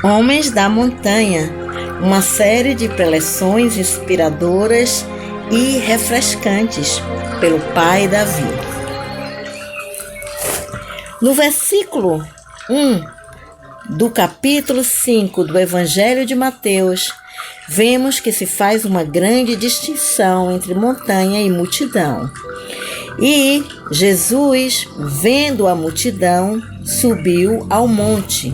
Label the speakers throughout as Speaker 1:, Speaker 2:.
Speaker 1: Homens da Montanha, uma série de preleções inspiradoras e refrescantes pelo pai Davi. No versículo 1 do capítulo 5 do Evangelho de Mateus, vemos que se faz uma grande distinção entre montanha e multidão. E Jesus, vendo a multidão, subiu ao monte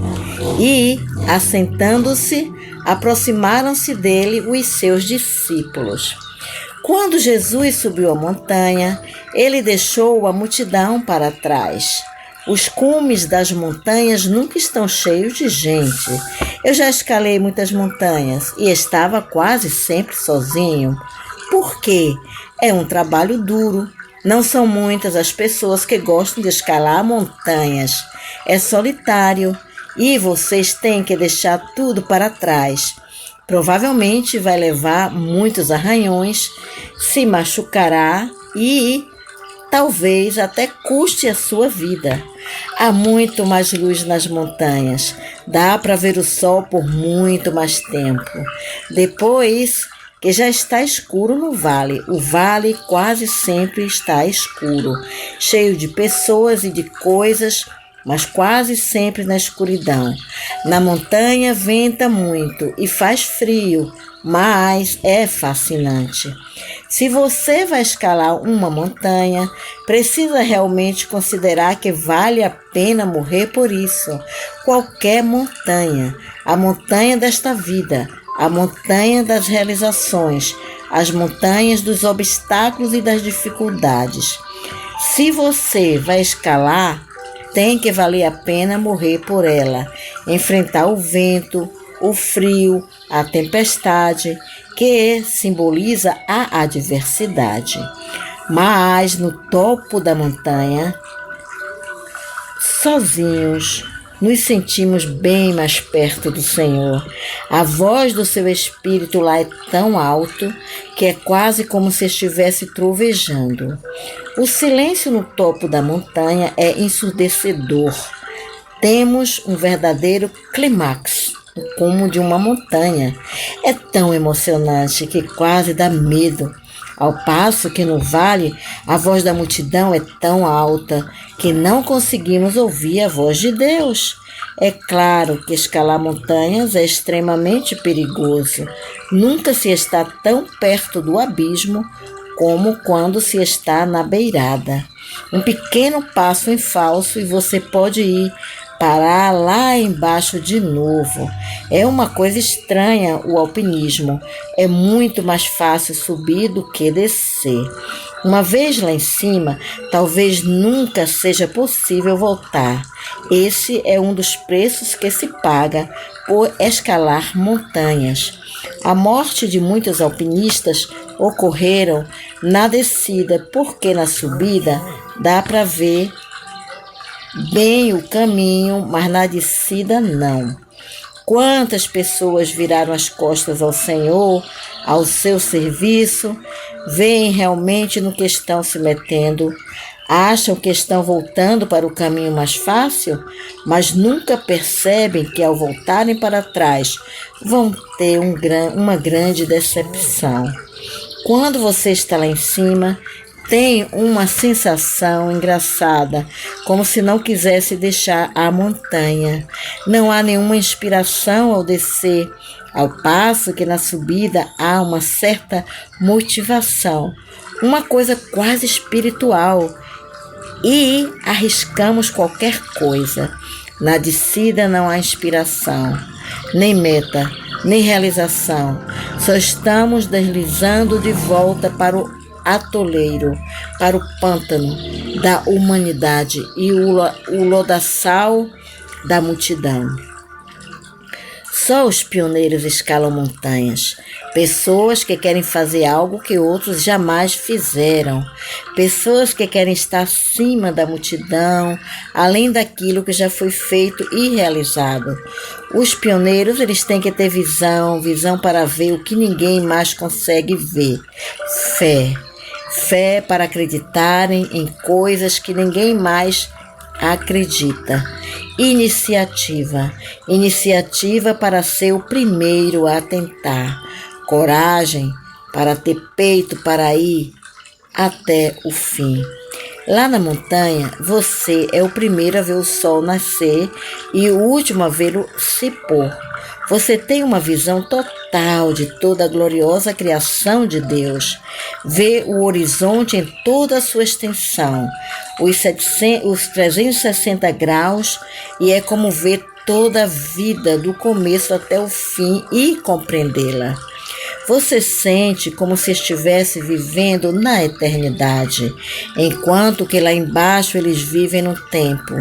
Speaker 1: e, assentando-se, aproximaram-se dele os seus discípulos. Quando Jesus subiu a montanha, ele deixou a multidão para trás. Os cumes das montanhas nunca estão cheios de gente. Eu já escalei muitas montanhas e estava quase sempre sozinho. Por quê? É um trabalho duro. Não são muitas as pessoas que gostam de escalar montanhas. É solitário e vocês têm que deixar tudo para trás. Provavelmente vai levar muitos arranhões, se machucará e talvez até custe a sua vida. Há muito mais luz nas montanhas. Dá para ver o sol por muito mais tempo. Depois que já está escuro no vale. O vale quase sempre está escuro, cheio de pessoas e de coisas, mas quase sempre na escuridão. Na montanha venta muito e faz frio, mas é fascinante. Se você vai escalar uma montanha, precisa realmente considerar que vale a pena morrer por isso. Qualquer montanha, a montanha desta vida, a montanha das realizações, as montanhas dos obstáculos e das dificuldades. Se você vai escalar, tem que valer a pena morrer por ela, enfrentar o vento, o frio, a tempestade, que simboliza a adversidade. Mas no topo da montanha, sozinhos, nos sentimos bem mais perto do Senhor. A voz do seu Espírito lá é tão alto que é quase como se estivesse trovejando. O silêncio no topo da montanha é ensurdecedor. Temos um verdadeiro clímax no cume de uma montanha. É tão emocionante que quase dá medo. Ao passo que no vale, a voz da multidão é tão alta que não conseguimos ouvir a voz de Deus. É claro que escalar montanhas é extremamente perigoso. Nunca se está tão perto do abismo como quando se está na beirada. Um pequeno passo em falso e você pode ir parar lá embaixo de novo. É uma coisa estranha o alpinismo. É muito mais fácil subir do que descer. Uma vez lá em cima, talvez nunca seja possível voltar. Esse é um dos preços que se paga por escalar montanhas. A morte de muitos alpinistas ocorreram na descida, porque na subida dá para ver bem o caminho, mas na descida não. Quantas pessoas viraram as costas ao Senhor, ao seu serviço, veem realmente no que estão se metendo, acham que estão voltando para o caminho mais fácil, mas nunca percebem que ao voltarem para trás vão ter uma grande decepção. Quando você está lá em cima, tem uma sensação engraçada, como se não quisesse deixar a montanha. Não há nenhuma inspiração ao descer, ao passo que na subida há uma certa motivação, uma coisa quase espiritual, e arriscamos qualquer coisa. Na descida não há inspiração, nem meta, nem realização. Só estamos deslizando de volta para o atoleiro, para o pântano da humanidade e o lodaçal da multidão. Só os pioneiros escalam montanhas. Pessoas que querem fazer algo que outros jamais fizeram. Pessoas que querem estar acima da multidão, além daquilo que já foi feito e realizado. Os pioneiros, eles têm que ter visão para ver o que ninguém mais consegue ver. Fé para acreditarem em coisas que ninguém mais acredita. Iniciativa. Iniciativa para ser o primeiro a tentar. Coragem para ter peito para ir até o fim. Lá na montanha, você é o primeiro a ver o sol nascer e o último a vê-lo se pôr. Você tem uma visão total de toda a gloriosa criação de Deus. Vê o horizonte em toda a sua extensão, os 360 graus, e é como ver toda a vida do começo até o fim e compreendê-la. Você sente como se estivesse vivendo na eternidade, enquanto que lá embaixo eles vivem no tempo.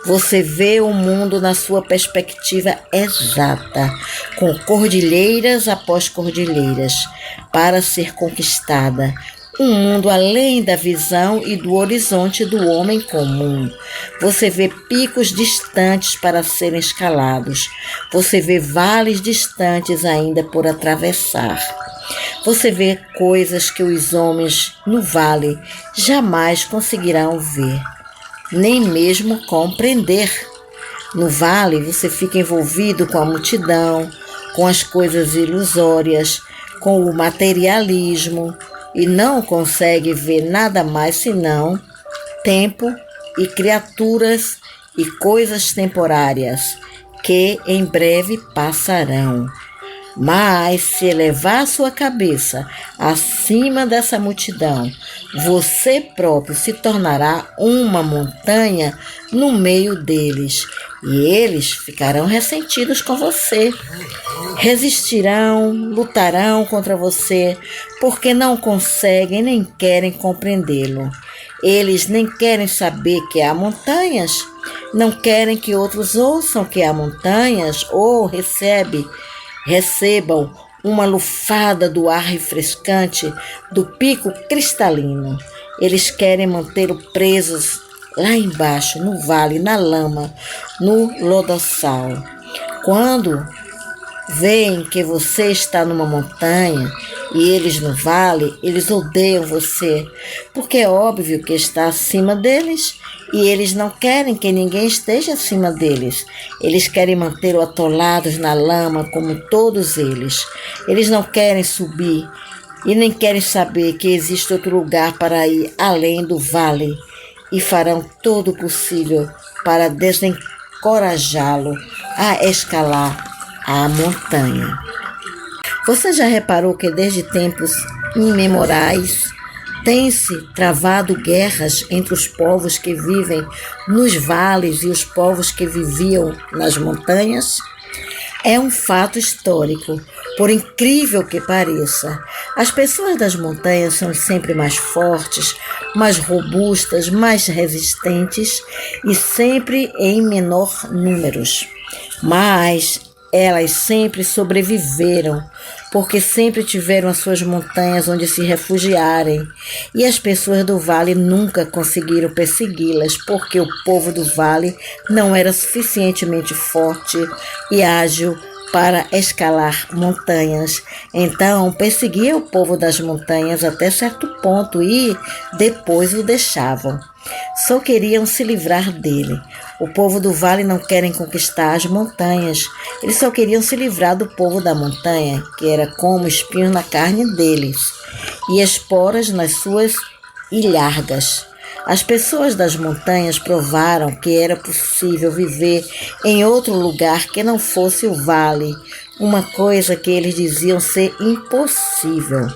Speaker 1: Você vê o mundo na sua perspectiva exata, com cordilheiras após cordilheiras, para ser conquistada. Um mundo além da visão e do horizonte do homem comum. Você vê picos distantes para serem escalados. Você vê vales distantes ainda por atravessar. Você vê coisas que os homens no vale jamais conseguirão ver, nem mesmo compreender. No vale você fica envolvido com a multidão, com as coisas ilusórias, com o materialismo, e não consegue ver nada mais senão tempo e criaturas e coisas temporárias que em breve passarão. Mas se elevar sua cabeça acima dessa multidão, você próprio se tornará uma montanha no meio deles, e eles ficarão ressentidos com você. Resistirão, lutarão contra você, porque não conseguem nem querem compreendê-lo. Eles nem querem saber que há montanhas, não querem que outros ouçam que há montanhas ou recebam uma lufada do ar refrescante do pico cristalino. Eles querem mantê-lo presos lá embaixo, no vale, na lama, no lodossal. Quando veem que você está numa montanha e eles no vale, eles odeiam você, porque é óbvio que está acima deles e eles não querem que ninguém esteja acima deles. Eles querem mantê-lo atolados na lama como todos eles. Eles não querem subir e nem querem saber que existe outro lugar para ir além do vale, e farão todo o possível para desencorajá-lo a escalar a montanha. Você já reparou que desde tempos imemorais tem-se travado guerras entre os povos que vivem nos vales e os povos que viviam nas montanhas? É um fato histórico, por incrível que pareça. As pessoas das montanhas são sempre mais fortes, mais robustas, mais resistentes e sempre em menor números. Mas elas sempre sobreviveram, porque sempre tiveram as suas montanhas onde se refugiarem, e as pessoas do vale nunca conseguiram persegui-las, porque o povo do vale não era suficientemente forte e ágil para escalar montanhas. Então perseguia o povo das montanhas até certo ponto e depois o deixavam. Só queriam se livrar dele. O povo do vale não querem conquistar as montanhas. Eles só queriam se livrar do povo da montanha, que era como espinhos na carne deles e esporas nas suas ilhargas. As pessoas das montanhas provaram que era possível viver em outro lugar que não fosse o vale, uma coisa que eles diziam ser impossível.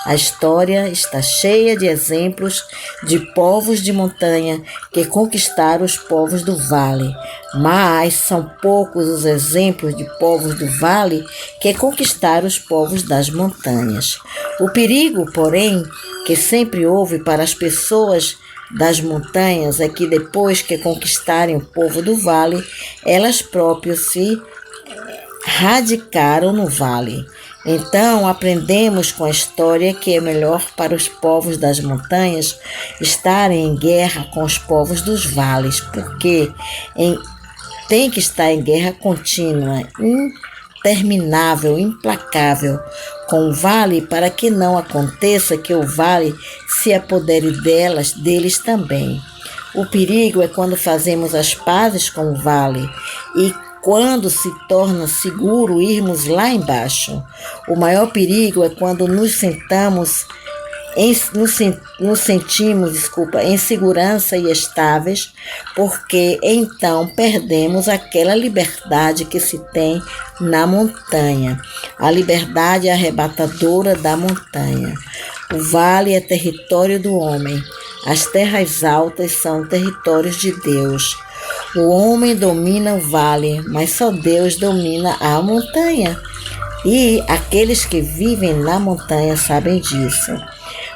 Speaker 1: A história está cheia de exemplos de povos de montanha que conquistaram os povos do vale, mas são poucos os exemplos de povos do vale que conquistaram os povos das montanhas. O perigo, porém, que sempre houve para as pessoas das montanhas é que depois que conquistarem o povo do vale, elas próprias se radicaram no vale. Então, aprendemos com a história que é melhor para os povos das montanhas estarem em guerra com os povos dos vales, porque tem que estar em guerra contínua, interminável, implacável com o vale, para que não aconteça que o vale se apodere deles também. O perigo é quando fazemos as pazes com o vale e quando se torna seguro irmos lá embaixo. O maior perigo é quando nos sentimos em segurança e estáveis, porque então perdemos aquela liberdade que se tem na montanha, a liberdade arrebatadora da montanha. O vale é território do homem, as terras altas são territórios de Deus. O homem domina o vale, mas só Deus domina a montanha. E aqueles que vivem na montanha sabem disso.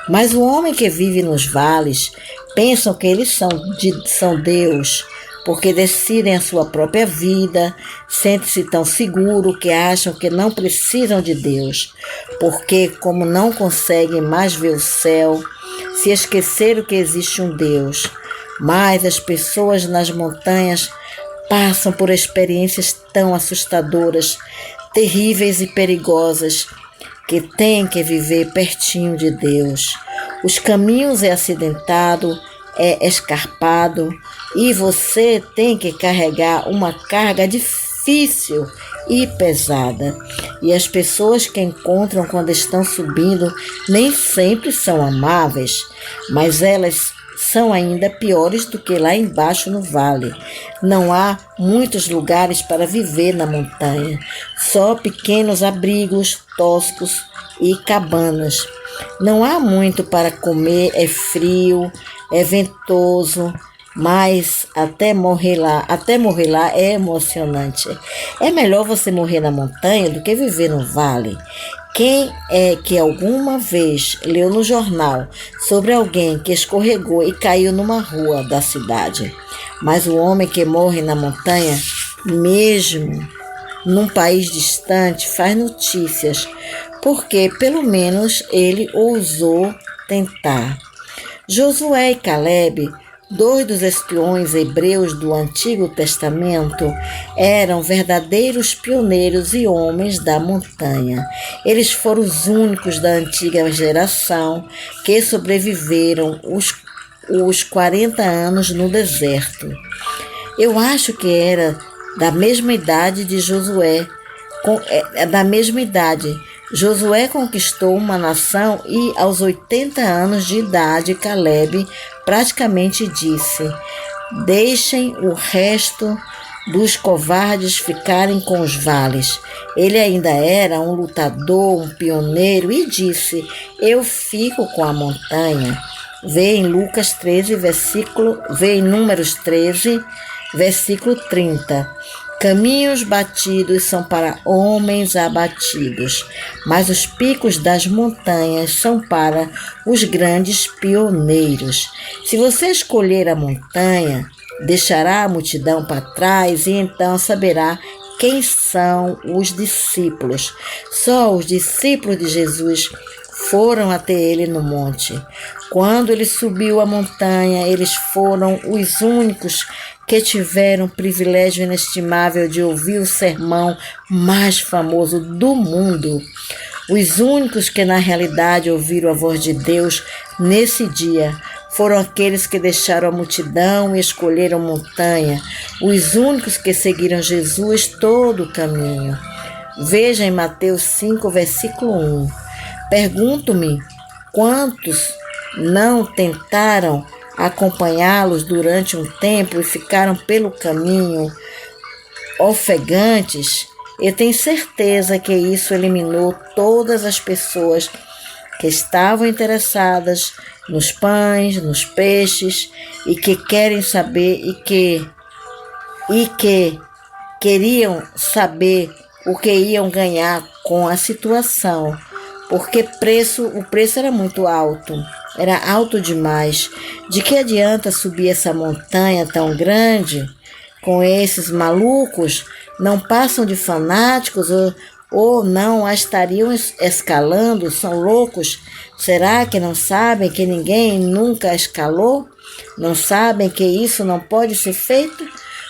Speaker 1: Mas o homem que vive nos vales pensam que eles são Deus, porque decidem a sua própria vida, sentem-se tão seguros que acham que não precisam de Deus, porque como não conseguem mais ver o céu, se esqueceram que existe um Deus. Mas as pessoas nas montanhas passam por experiências tão assustadoras, terríveis e perigosas, que têm que viver pertinho de Deus. Os caminhos é acidentado, é escarpado e você tem que carregar uma carga difícil e pesada. E as pessoas que encontram quando estão subindo nem sempre são amáveis, mas elas são ainda piores do que lá embaixo no vale. Não há muitos lugares para viver na montanha, só pequenos abrigos toscos e cabanas. Não há muito para comer, é frio, é ventoso, mas até morrer lá é emocionante. É melhor você morrer na montanha do que viver no vale. Quem é que alguma vez leu no jornal sobre alguém que escorregou e caiu numa rua da cidade? Mas o homem que morre na montanha, mesmo num país distante, faz notícias, porque pelo menos ele ousou tentar. Josué e Caleb, dois dos espiões hebreus do Antigo Testamento, eram verdadeiros pioneiros e homens da montanha. Eles foram os únicos da antiga geração que sobreviveram os 40 anos no deserto. Eu acho que era da mesma idade de Josué. Da mesma idade. Josué conquistou uma nação e, aos 80 anos de idade, Caleb praticamente disse: deixem o resto dos covardes ficarem com os vales. Ele ainda era um lutador, um pioneiro, e disse: eu fico com a montanha. Vê em Números 13, versículo 30. Caminhos batidos são para homens abatidos, mas os picos das montanhas são para os grandes pioneiros. Se você escolher a montanha, deixará a multidão para trás e então saberá quem são os discípulos. Só os discípulos de Jesus foram até ele no monte. Quando ele subiu a montanha, eles foram os únicos que tiveram o privilégio inestimável de ouvir o sermão mais famoso do mundo. Os únicos que na realidade ouviram a voz de Deus nesse dia foram aqueles que deixaram a multidão e escolheram a montanha. Os únicos que seguiram Jesus todo o caminho. Veja em Mateus 5, versículo 1. Pergunto-me, quantos não tentaram acompanhá-los durante um tempo e ficaram pelo caminho ofegantes? Eu tenho certeza que isso eliminou todas as pessoas que estavam interessadas nos pães, nos peixes e que querem saber e que queriam saber o que iam ganhar com a situação, porque o preço era muito alto. Era alto demais. De que adianta subir essa montanha tão grande com esses malucos? Não passam de fanáticos ou não a estariam escalando? São loucos? Será que não sabem que ninguém nunca escalou? Não sabem que isso não pode ser feito?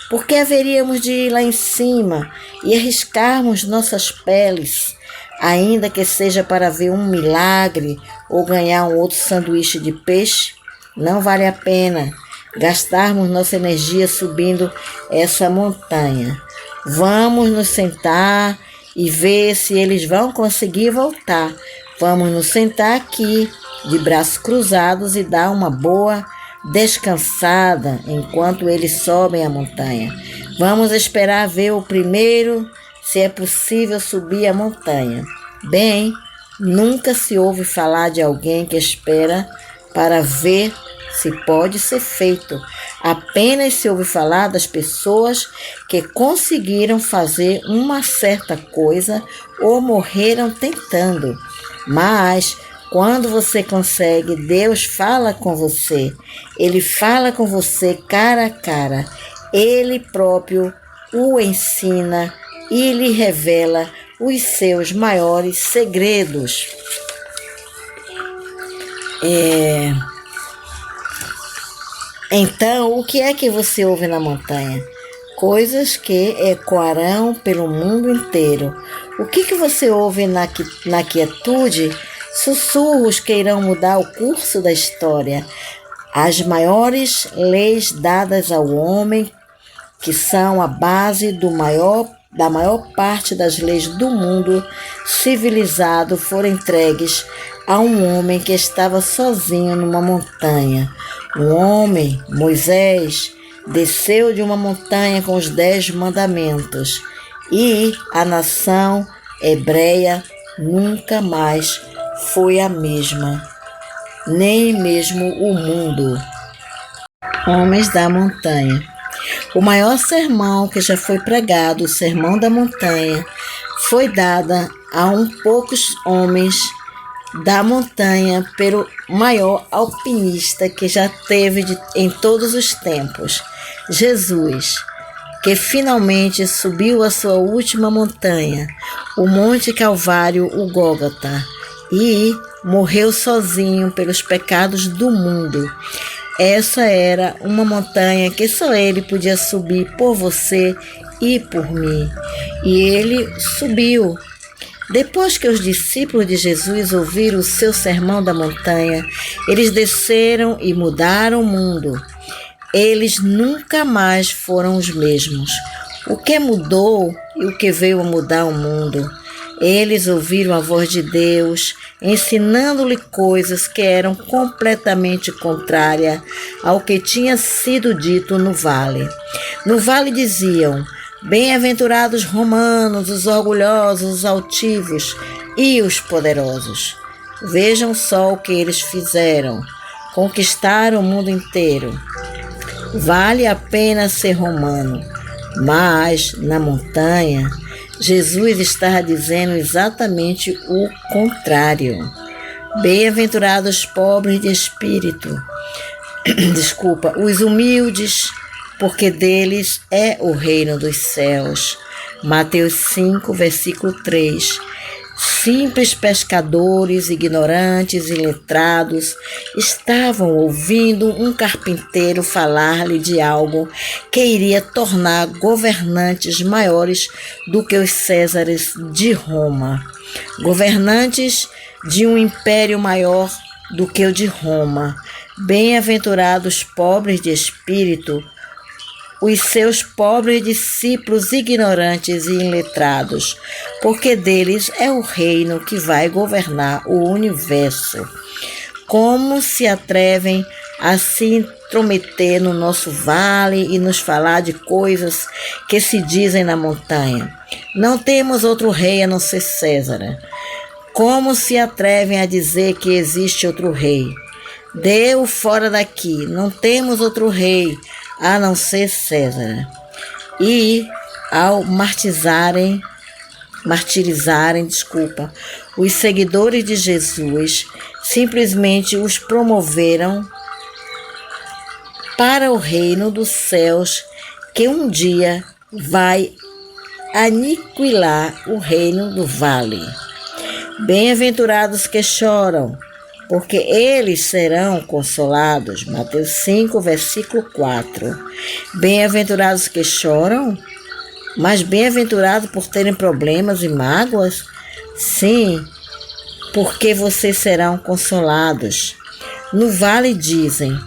Speaker 1: Por que haveríamos de ir lá em cima e arriscarmos nossas peles, ainda que seja para ver um milagre ou ganhar um outro sanduíche de peixe? Não vale a pena. gastarmos nossa energia subindo essa montanha. Vamos nos sentar e ver se eles vão conseguir voltar. Vamos nos sentar aqui, de braços cruzados, e dar uma boa descansada enquanto eles sobem a montanha. Vamos esperar ver o primeiro se é possível subir a montanha. Bem, nunca se ouve falar de alguém que espera para ver se pode ser feito. Apenas se ouve falar das pessoas que conseguiram fazer uma certa coisa ou morreram tentando. Mas quando você consegue, Deus fala com você. Ele fala com você cara a cara. Ele próprio o ensina e lhe revela os seus maiores segredos. Então, o que é que você ouve na montanha? Coisas que ecoarão pelo mundo inteiro. O que você ouve na quietude? Sussurros que irão mudar o curso da história. As maiores leis dadas ao homem, que são a base da maior parte das leis do mundo civilizado, foram entregues a um homem que estava sozinho numa montanha. Um homem, Moisés, desceu de uma montanha com os 10 mandamentos, e a nação hebreia nunca mais foi a mesma, nem mesmo o mundo. Homens da montanha. O maior sermão que já foi pregado, o Sermão da Montanha, foi dada a poucos homens da montanha pelo maior alpinista que já teve em todos os tempos, Jesus, que finalmente subiu a sua última montanha, o Monte Calvário, o Gólgota, e morreu sozinho pelos pecados do mundo. Essa era uma montanha que só ele podia subir por você e por mim. E ele subiu. Depois que os discípulos de Jesus ouviram o seu sermão da montanha, eles desceram e mudaram o mundo. Eles nunca mais foram os mesmos. O que mudou e o que veio a mudar o mundo? Eles ouviram a voz de Deus, ensinando-lhe coisas que eram completamente contrárias ao que tinha sido dito no vale. No vale diziam: bem-aventurados romanos, os orgulhosos, os altivos e os poderosos. Vejam só o que eles fizeram. Conquistaram o mundo inteiro. Vale a pena ser romano. Mas, na montanha, Jesus estava dizendo exatamente o contrário. Bem-aventurados pobres de espírito. Os humildes, porque deles é o reino dos céus. Mateus 5, versículo 3. Simples pescadores, ignorantes e letrados estavam ouvindo um carpinteiro falar-lhe de algo que iria tornar governantes maiores do que os Césares de Roma, governantes de um império maior do que o de Roma. Bem-aventurados pobres de espírito, os seus pobres discípulos ignorantes e iletrados, porque deles é o reino que vai governar o universo. Como se atrevem a se intrometer no nosso vale e nos falar de coisas que se dizem na montanha? Não temos outro rei a não ser César. Como se atrevem a dizer que existe outro rei? Dê-o fora daqui, não temos outro rei a não ser César. E ao martirizarem, os seguidores de Jesus simplesmente os promoveram para o reino dos céus, que um dia vai aniquilar o reino do vale. Bem-aventurados que choram, porque eles serão consolados. Mateus 5, versículo 4. Bem-aventurados que choram, mas bem-aventurados por terem problemas e mágoas? Sim, porque vocês serão consolados. No vale dizem: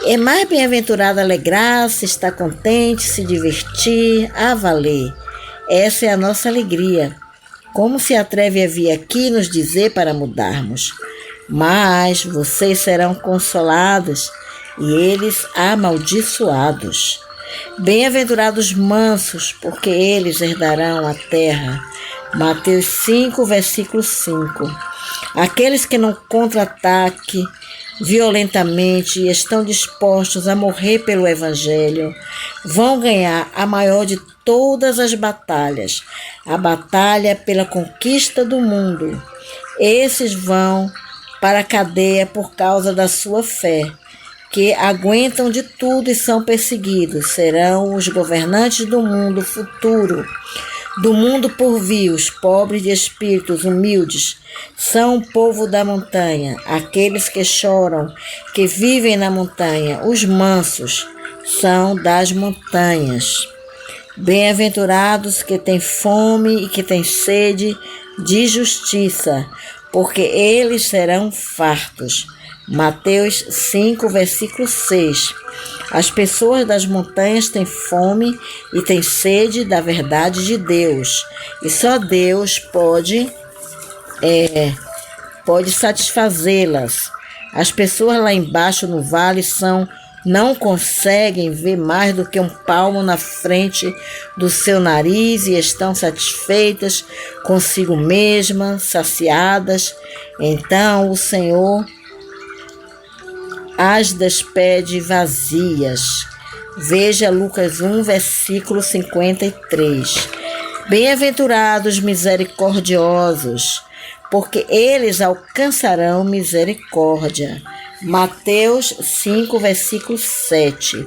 Speaker 1: É mais bem-aventurado alegrar-se, estar contente, se divertir, a valer. Essa é a nossa alegria. Como se atreve a vir aqui nos dizer para mudarmos? Mas vocês serão consolados e eles amaldiçoados. Bem-aventurados mansos, porque eles herdarão a terra. Mateus 5, versículo 5. Aqueles que não contra-ataquem violentamente e estão dispostos a morrer pelo Evangelho vão ganhar a maior de todas as batalhas, a batalha pela conquista do mundo. Esses vão para a cadeia por causa da sua fé, que aguentam de tudo e são perseguidos. Serão os governantes do mundo futuro, do mundo por vir. Os pobres de espíritos humildes são o povo da montanha, aqueles que choram, que vivem na montanha. Os mansos são das montanhas. Bem-aventurados que têm fome e que têm sede de justiça, porque eles serão fartos. Mateus 5, versículo 6. As pessoas das montanhas têm fome e têm sede da verdade de Deus. E só Deus pode satisfazê-las. As pessoas lá embaixo no vale não conseguem ver mais do que um palmo na frente do seu nariz e estão satisfeitas consigo mesmas, saciadas. Então o Senhor as despede vazias. Veja Lucas 1, versículo 53. Bem-aventurados misericordiosos, porque eles alcançarão misericórdia. Mateus 5, versículo 7.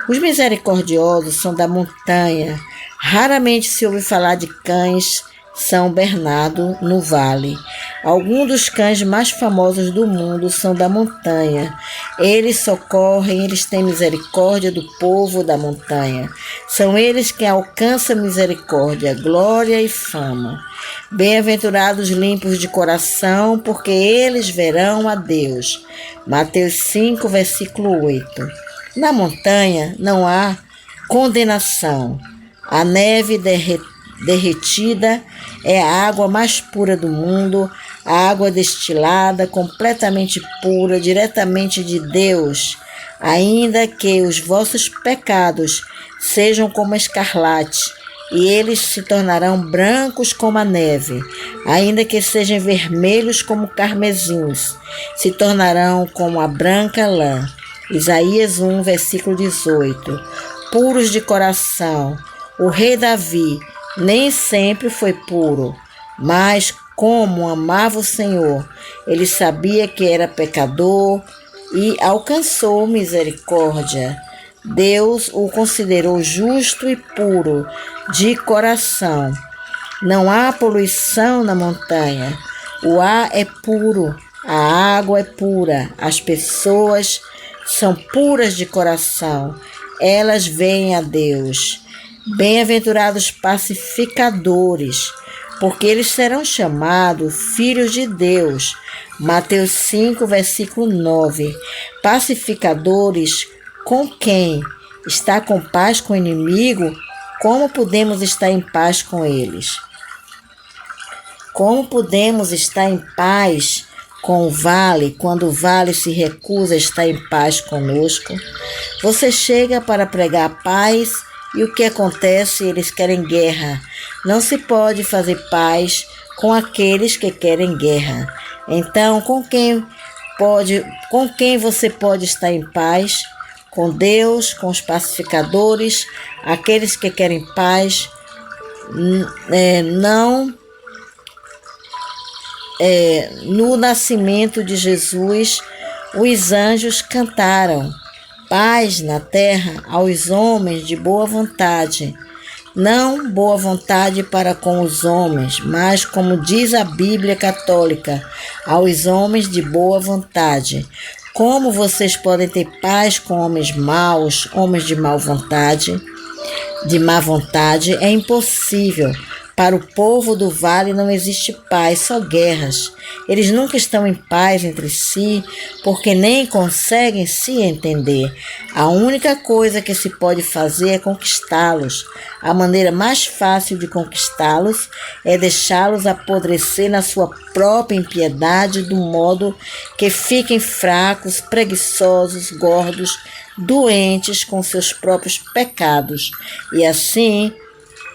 Speaker 1: Os misericordiosos são da montanha. Raramente se ouve falar de cães São Bernardo no vale. Alguns dos cães mais famosos do mundo são da montanha. Eles socorrem, eles têm misericórdia do povo da montanha. São eles que alcançam misericórdia, glória e fama. Bem-aventurados limpos de coração, porque eles verão a Deus. Mateus 5, versículo 8. Na montanha não há condenação. A neve derretida é a água mais pura do mundo, a água destilada, completamente pura, diretamente de Deus. Ainda que os vossos pecados sejam como escarlate, e eles se tornarão brancos como a neve. Ainda que sejam vermelhos como carmesins, se tornarão como a branca lã. Isaías 1, versículo 18. Puros de coração, o rei Davi nem sempre foi puro, mas como amava o Senhor, ele sabia que era pecador e alcançou misericórdia. Deus o considerou justo e puro de coração. Não há poluição na montanha. O ar é puro, a água é pura, as pessoas são puras de coração. Elas veem a Deus. Bem-aventurados pacificadores, porque eles serão chamados filhos de Deus. Mateus 5, versículo 9. Pacificadores com quem? Está com paz com o inimigo? Como podemos estar em paz com eles? Como podemos estar em paz com o vale, quando o vale se recusa a estar em paz conosco? Você chega para pregar a paz e o que acontece? Eles querem guerra. Não se pode fazer paz com aqueles que querem guerra. Então, com quem você pode estar em paz? Com Deus, com os pacificadores, aqueles que querem paz. No nascimento de Jesus, os anjos cantaram paz na terra aos homens de boa vontade. Não boa vontade para com os homens, mas, como diz a Bíblia Católica, aos homens de boa vontade. Como vocês podem ter paz com homens maus, homens de má vontade? É impossível. Para o povo do vale não existe paz, só guerras. Eles nunca estão em paz entre si, porque nem conseguem se entender. A única coisa que se pode fazer é conquistá-los. A maneira mais fácil de conquistá-los é deixá-los apodrecer na sua própria impiedade, do modo que fiquem fracos, preguiçosos, gordos, doentes com seus próprios pecados, e assim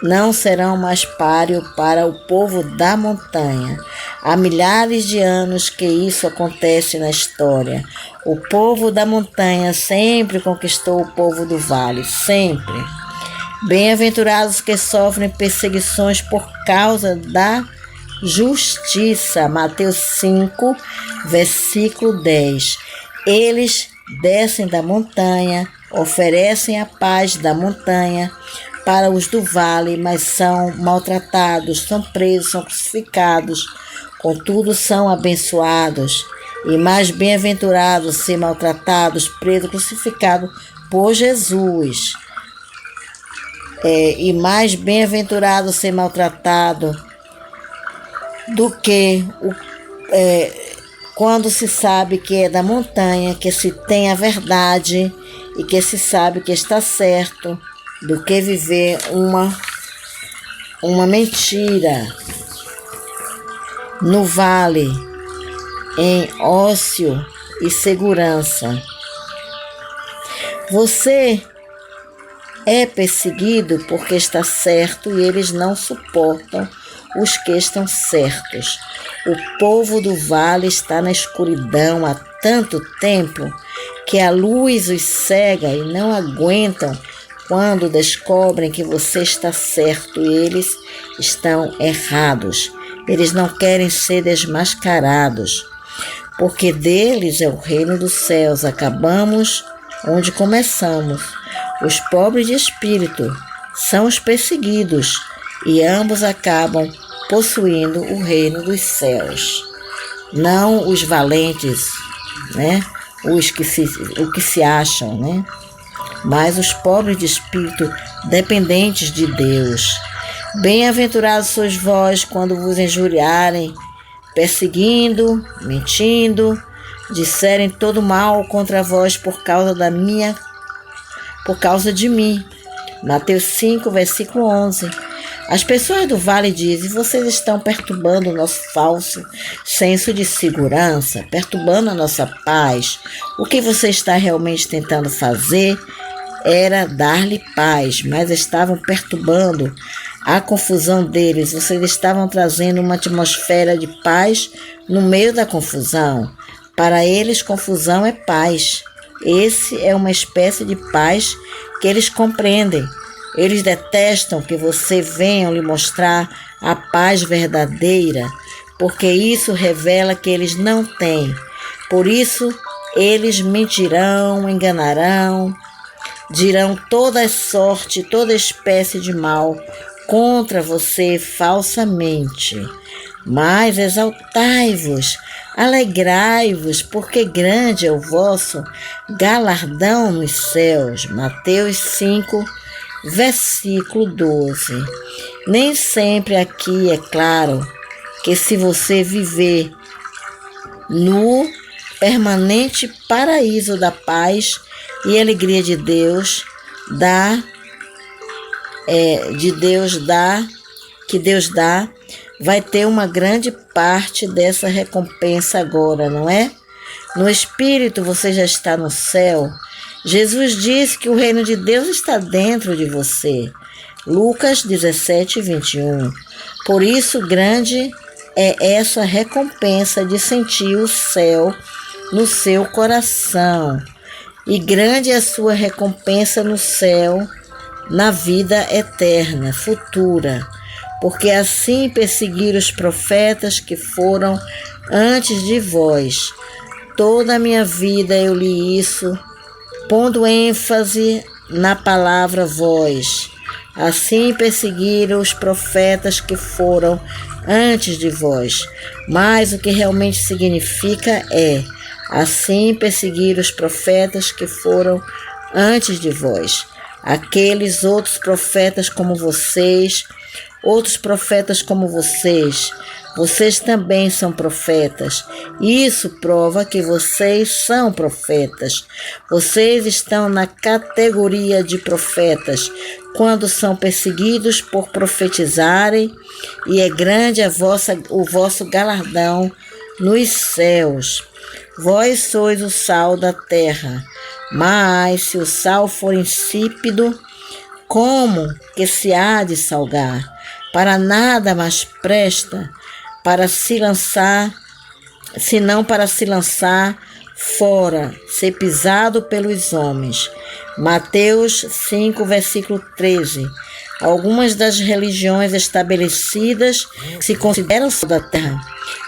Speaker 1: não serão mais páreo para o povo da montanha. Há milhares de anos que isso acontece na história. O povo da montanha sempre conquistou o povo do vale, sempre. Bem-aventurados que sofrem perseguições por causa da justiça. Mateus 5, versículo 10. Eles descem da montanha, oferecem a paz da montanha para os do vale, mas são maltratados, são presos, são crucificados. Contudo, são abençoados. E mais bem-aventurados ser maltratados, presos, crucificados por Jesus. E mais bem-aventurado ser maltratado do que quando se sabe que é da montanha, que se tem a verdade e que se sabe que está certo, do que viver uma mentira no vale, em ócio e segurança. Você é perseguido porque está certo e eles não suportam os que estão certos. O povo do vale está na escuridão há tanto tempo que a luz os cega e não aguentam quando descobrem que você está certo e eles estão errados. Eles não querem ser desmascarados, porque deles é o reino dos céus. Acabamos onde começamos. Os pobres de espírito são os perseguidos e ambos acabam possuindo o reino dos céus. Não os valentes, né? Os que se acham, né? Mas os pobres de espírito dependentes de Deus. Bem-aventurados sois vós quando vos injuriarem, perseguindo, mentindo, disserem todo mal contra vós por causa de mim. Mateus 5, versículo 11. As pessoas do vale dizem: vocês estão perturbando o nosso falso senso de segurança, perturbando a nossa paz. O que você está realmente tentando fazer era dar-lhe paz, mas estavam perturbando a confusão deles. Vocês estavam trazendo uma atmosfera de paz no meio da confusão. Para eles, confusão é paz. Esse é uma espécie de paz que eles compreendem. Eles detestam que você venha lhe mostrar a paz verdadeira, porque isso revela que eles não têm. Por isso, eles mentirão, enganarão, dirão toda sorte, toda espécie de mal contra você falsamente. Mas exaltai-vos, alegrai-vos, porque grande é o vosso galardão nos céus. Mateus 5, versículo 12. Nem sempre aqui é claro que se você viver no permanente paraíso da paz e alegria de Deus, que Deus dá, vai ter uma grande parte dessa recompensa agora, não é? No Espírito você já está no céu. Jesus disse que o reino de Deus está dentro de você. Lucas 17, 21. Por isso, grande é essa recompensa de sentir o céu no seu coração. E grande é a sua recompensa no céu, na vida eterna, futura. Porque assim perseguiram os profetas que foram antes de vós. Toda a minha vida eu li isso, pondo ênfase na palavra vós. Assim perseguiram os profetas que foram antes de vós. Mas o que realmente significa é: assim perseguiram os profetas que foram antes de vós. Aqueles outros profetas como vocês, outros profetas como vocês. Vocês também são profetas. Isso prova que vocês são profetas. Vocês estão na categoria de profetas quando são perseguidos por profetizarem, e é grande o vosso galardão nos céus. Vós sois o sal da terra, mas se o sal for insípido, como que se há de salgar? Para nada mais presta, senão para se lançar fora, ser pisado pelos homens. Mateus 5, versículo 13. Algumas das religiões estabelecidas se consideram sal da terra.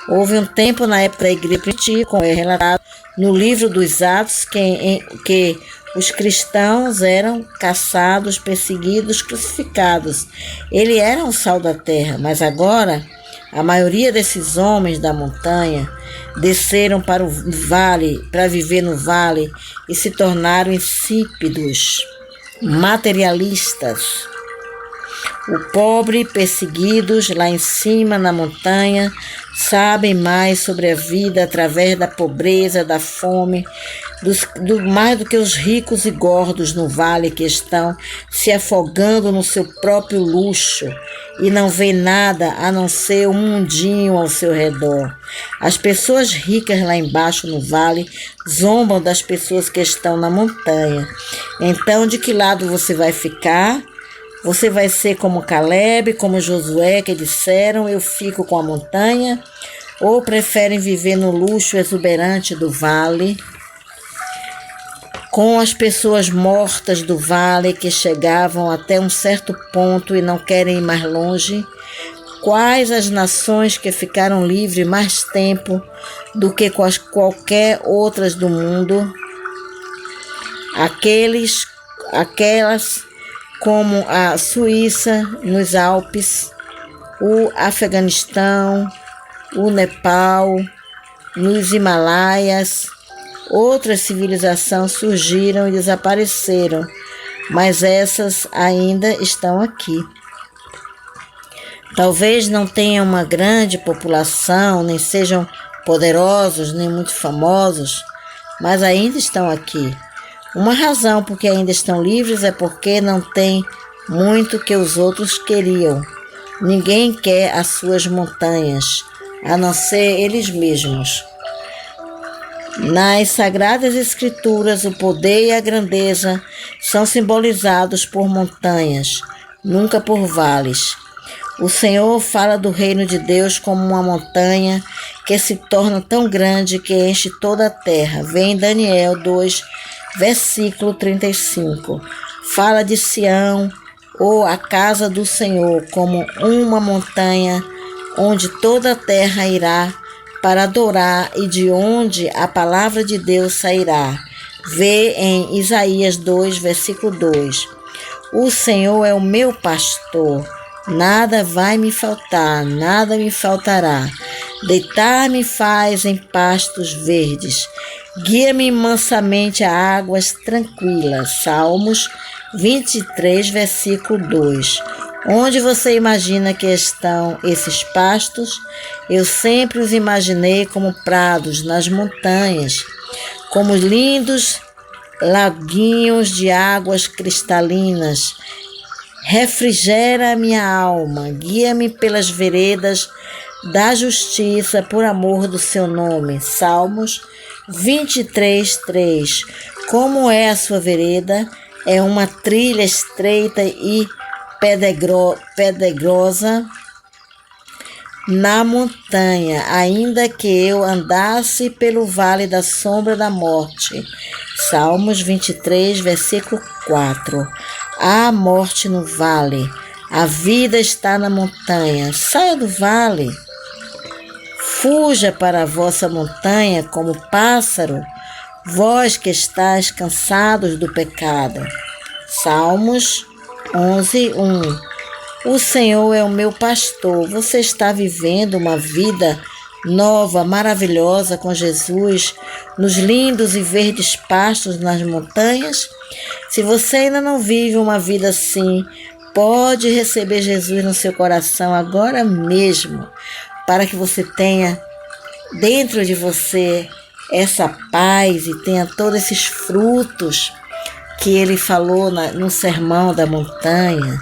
Speaker 1: Houve um tempo na época da igreja primitiva, como é relatado no livro dos Atos, que os cristãos eram caçados, perseguidos, crucificados. Eles eram o sal da terra, mas agora a maioria desses homens da montanha desceram para o vale, para viver no vale, e se tornaram insípidos, materialistas. O pobre, perseguidos lá em cima na montanha, sabem mais sobre a vida através da pobreza, da fome, mais do que os ricos e gordos no vale, que estão se afogando no seu próprio luxo e não vê nada a não ser um mundinho ao seu redor. As pessoas ricas lá embaixo no vale zombam das pessoas que estão na montanha. Então, de que lado você vai ficar? Você vai ser como Caleb, como Josué, que disseram: eu fico com a montanha? Ou preferem viver no luxo exuberante do vale, com as pessoas mortas do vale que chegavam até um certo ponto e não querem ir mais longe? Quais as nações que ficaram livres mais tempo do que qualquer outras do mundo? Aquelas como a Suíça nos Alpes, o Afeganistão, o Nepal, nos Himalaias. Outras civilizações surgiram e desapareceram, mas essas ainda estão aqui. Talvez não tenham uma grande população, nem sejam poderosos, nem muito famosos, mas ainda estão aqui. Uma razão porque ainda estão livres é porque não tem muito que os outros queriam. Ninguém quer as suas montanhas, a não ser eles mesmos. Nas Sagradas Escrituras, o poder e a grandeza são simbolizados por montanhas, nunca por vales. O Senhor fala do reino de Deus como uma montanha que se torna tão grande que enche toda a terra. Vem em Daniel 2, versículo 35. Fala de Sião, ou a casa do Senhor, como uma montanha onde toda a terra irá para adorar e de onde a palavra de Deus sairá. Vê em Isaías 2, versículo 2. O Senhor é o meu pastor, nada vai me faltar, nada me faltará. Deitar-me faz em pastos verdes, guia-me mansamente a águas tranquilas. Salmos 23, versículo 2. Onde você imagina que estão esses pastos? Eu sempre os imaginei como prados nas montanhas, como lindos laguinhos de águas cristalinas. Refrigera a minha alma, guia-me pelas veredas da justiça por amor do seu nome. Salmos 23, 3. Como é a sua vereda? É uma trilha estreita e pedregosa na montanha, ainda que eu andasse pelo vale da sombra da morte. Salmos 23, versículo 4. Há morte no vale, a vida está na montanha. Saia do vale, fuja para a vossa montanha como pássaro, vós que estáis cansados do pecado. Salmos 11, 1. O Senhor é o meu pastor. Você está vivendo uma vida nova, maravilhosa com Jesus, nos lindos e verdes pastos nas montanhas? Se você ainda não vive uma vida assim, pode receber Jesus no seu coração agora mesmo, para que você tenha dentro de você essa paz e tenha todos esses frutos que ele falou no Sermão da Montanha.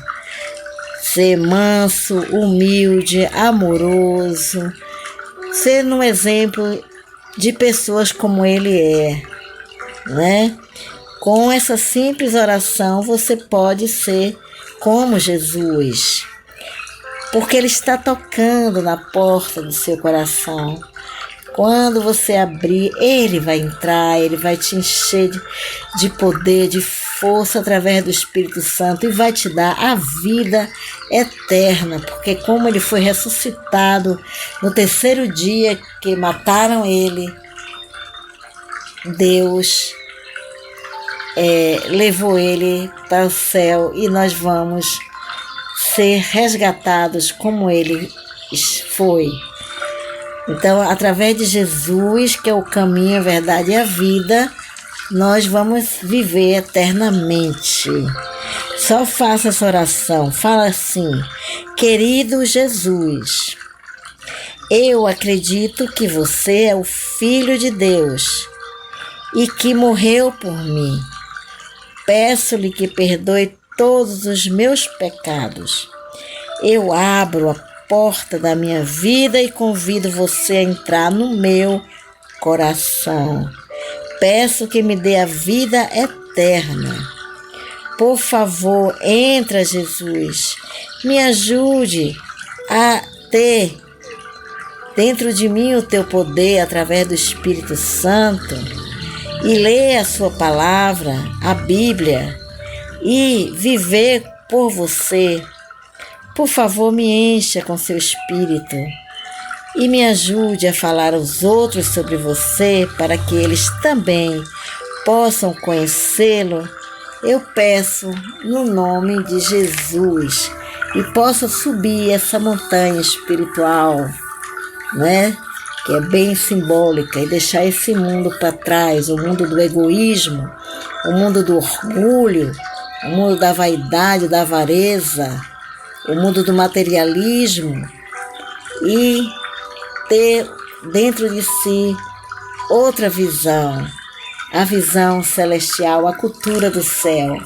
Speaker 1: Ser manso, humilde, amoroso, ser um exemplo de pessoas como ele é, né? Com essa simples oração você pode ser como Jesus, porque ele está tocando na porta do seu coração. Quando você abrir, ele vai entrar, ele vai te encher de poder, de força através do Espírito Santo e vai te dar a vida eterna, porque como ele foi ressuscitado no terceiro dia que mataram ele, Deus levou ele para o céu e nós vamos ser resgatados como ele foi. Então, através de Jesus, que é o caminho, a verdade e a vida, nós vamos viver eternamente. Só faça essa oração. Fala assim: querido Jesus, eu acredito que você é o Filho de Deus e que morreu por mim. Peço-lhe que perdoe todos os meus pecados. Eu abro a porta da minha vida e convido você a entrar no meu coração. Peço que me dê a vida eterna. Por favor, entra, Jesus. Me ajude a ter dentro de mim o teu poder através do Espírito Santo e ler a sua palavra, a Bíblia, e viver por você. Por favor, me encha com seu Espírito e me ajude a falar aos outros sobre você para que eles também possam conhecê-lo. Eu peço no nome de Jesus e possa subir essa montanha espiritual, né? Que é bem simbólica, e deixar esse mundo para trás, o mundo do egoísmo, o mundo do orgulho, o mundo da vaidade, da avareza, o mundo do materialismo, e ter dentro de si outra visão, a visão celestial, a cultura do céu.